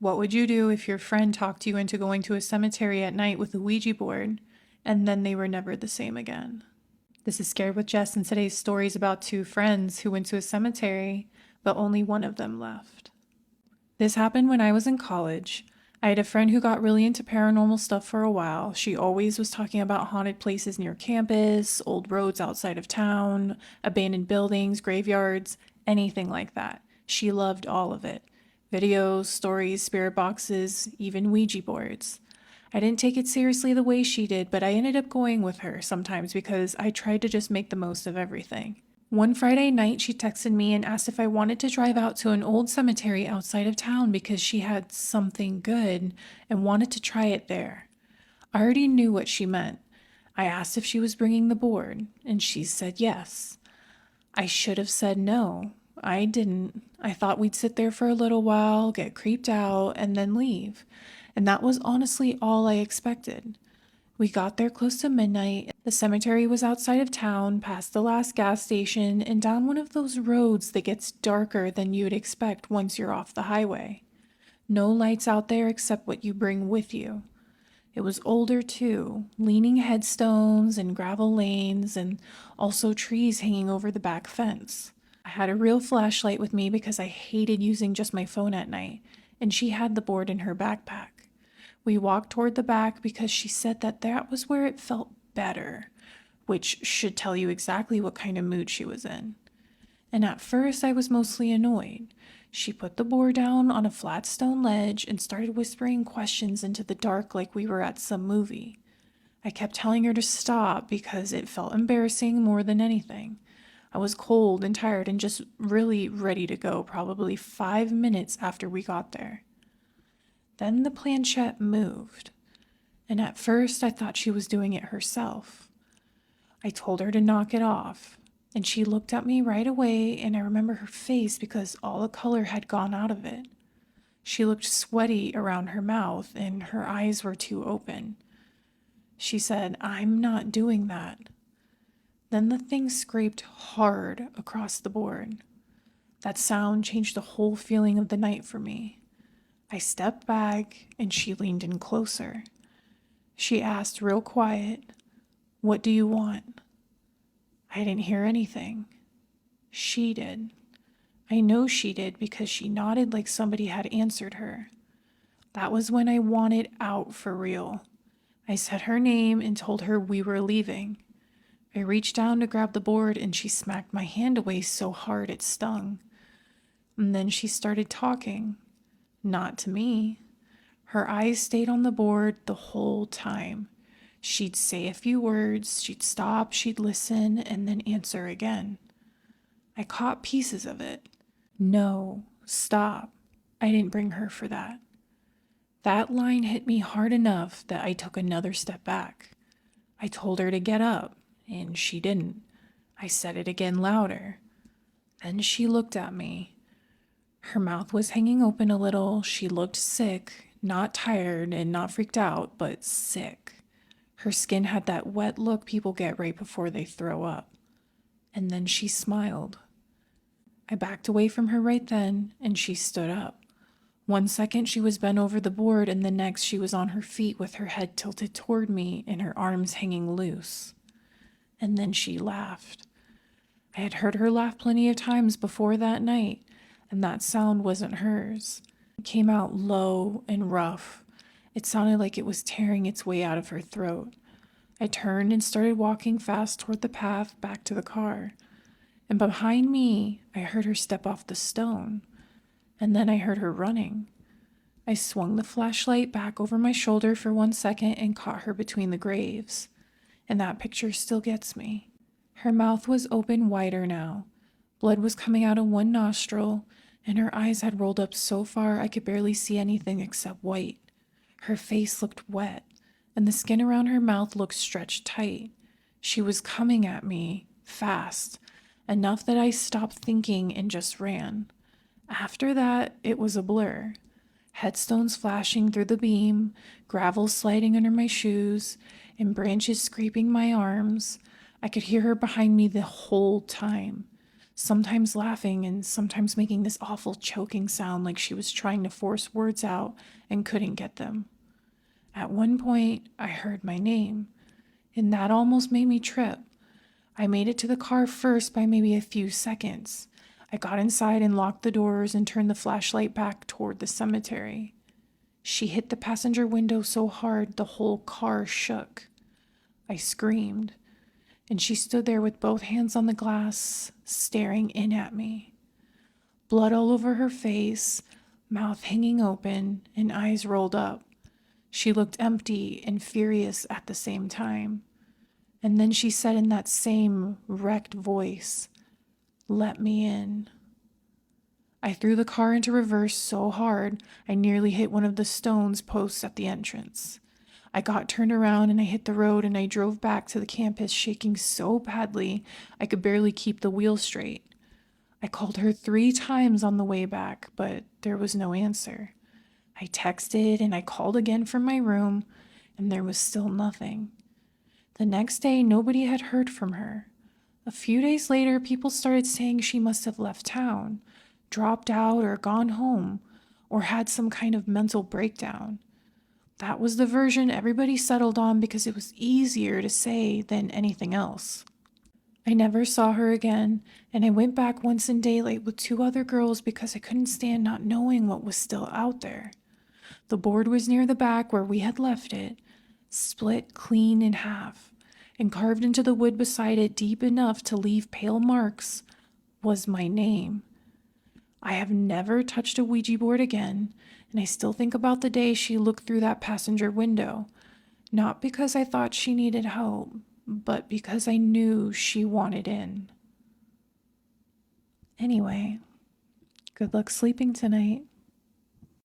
What would you do if your friend talked you into going to a cemetery at night with a Ouija board and then they were never the same again? This is Scared with Jess, and today's story is about two friends who went to a cemetery, but only one of them left. This happened when I was in college. I had a friend who got really into paranormal stuff for a while. She always was talking about haunted places near campus, old roads outside of town, abandoned buildings, graveyards, anything like that. She loved all of it. Videos, stories, spirit boxes, even Ouija boards. I didn't take it seriously the way she did, but I ended up going with her sometimes because I tried to just make the most of everything. One Friday night, she texted me and asked if I wanted to drive out to an old cemetery outside of town because she had something good and wanted to try it there. I already knew what she meant. I asked if she was bringing the board, and she said yes. I should have said no. I didn't. I thought we'd sit there for a little while, get creeped out, and then leave. And that was honestly all I expected. We got there close to midnight. The cemetery was outside of town, past the last gas station, and down one of those roads that gets darker than you'd expect once you're off the highway. No lights out there except what you bring with you. It was older too, leaning headstones and gravel lanes, and also trees hanging over the back fence. I had a real flashlight with me because I hated using just my phone at night, and she had the board in her backpack. We walked toward the back because she said that was where it felt better, which should tell you exactly what kind of mood she was in. And at first I was mostly annoyed. She put the board down on a flat stone ledge and started whispering questions into the dark like we were at some movie. I kept telling her to stop because it felt embarrassing more than anything. I was cold and tired and just really ready to go probably 5 minutes after we got there. Then the planchette moved, and at first I thought she was doing it herself. I told her to knock it off, and she looked at me right away, and I remember her face because all the color had gone out of it. She looked sweaty around her mouth, and her eyes were too open. She said, "I'm not doing that." Then the thing scraped hard across the board. That sound changed the whole feeling of the night for me. I stepped back and she leaned in closer. She asked real quiet, "What do you want?" I didn't hear anything. She did. I know she did because she nodded like somebody had answered her. That was when I wanted out for real. I said her name and told her we were leaving. I reached down to grab the board and she smacked my hand away so hard it stung. And then she started talking. Not to me. Her eyes stayed on the board the whole time. She'd say a few words, she'd stop, she'd listen, and then answer again. I caught pieces of it. No, stop. I didn't bring her for that. That line hit me hard enough that I took another step back. I told her to get up, and she didn't. I said it again louder. Then she looked at me. Her mouth was hanging open a little. She looked sick, not tired and not freaked out, but sick. Her skin had that wet look people get right before they throw up. And then she smiled. I backed away from her right then, and she stood up. 1 second she was bent over the board, and the next she was on her feet with her head tilted toward me and her arms hanging loose. And then she laughed. I had heard her laugh plenty of times before that night, and that sound wasn't hers. It came out low and rough. It sounded like it was tearing its way out of her throat. I turned and started walking fast toward the path back to the car. And behind me, I heard her step off the stone. And then I heard her running. I swung the flashlight back over my shoulder for 1 second and caught her between the graves. And that picture still gets me. Her mouth was open wider now. Blood was coming out of one nostril, and her eyes had rolled up so far I could barely see anything except white. Her face looked wet, and the skin around her mouth looked stretched tight. She was coming at me, fast, enough that I stopped thinking and just ran. After that, it was a blur. Headstones flashing through the beam, gravel sliding under my shoes, and branches scraping my arms. I could hear her behind me the whole time. sometimes laughing and sometimes making this awful choking sound like she was trying to force words out and couldn't get them. At one point, I heard my name, and that almost made me trip. I made it to the car first by maybe a few seconds. I got inside and locked the doors and turned the flashlight back toward the cemetery. She hit the passenger window so hard the whole car shook. I screamed, and she stood there with both hands on the glass, staring in at me. Blood all over her face, mouth hanging open, and eyes rolled up. She looked empty and furious at the same time. And then she said in that same wrecked voice, "Let me in." I threw the car into reverse so hard I nearly hit one of the stones posts at the entrance. I got turned around and I hit the road and I drove back to the campus shaking so badly I could barely keep the wheel straight. I called her 3 times on the way back, but there was no answer. I texted and I called again from my room, and there was still nothing. The next day, nobody had heard from her. A few days later, people started saying she must have left town, dropped out, or gone home, or had some kind of mental breakdown. That was the version everybody settled on because it was easier to say than anything else. I never saw her again, and I went back once in daylight with 2 other girls because I couldn't stand not knowing what was still out there. The board was near the back where we had left it, split clean in half, and carved into the wood beside it deep enough to leave pale marks was my name. I have never touched a Ouija board again, and I still think about the day she looked through that passenger window, not because I thought she needed help, but because I knew she wanted in. Anyway, good luck sleeping tonight.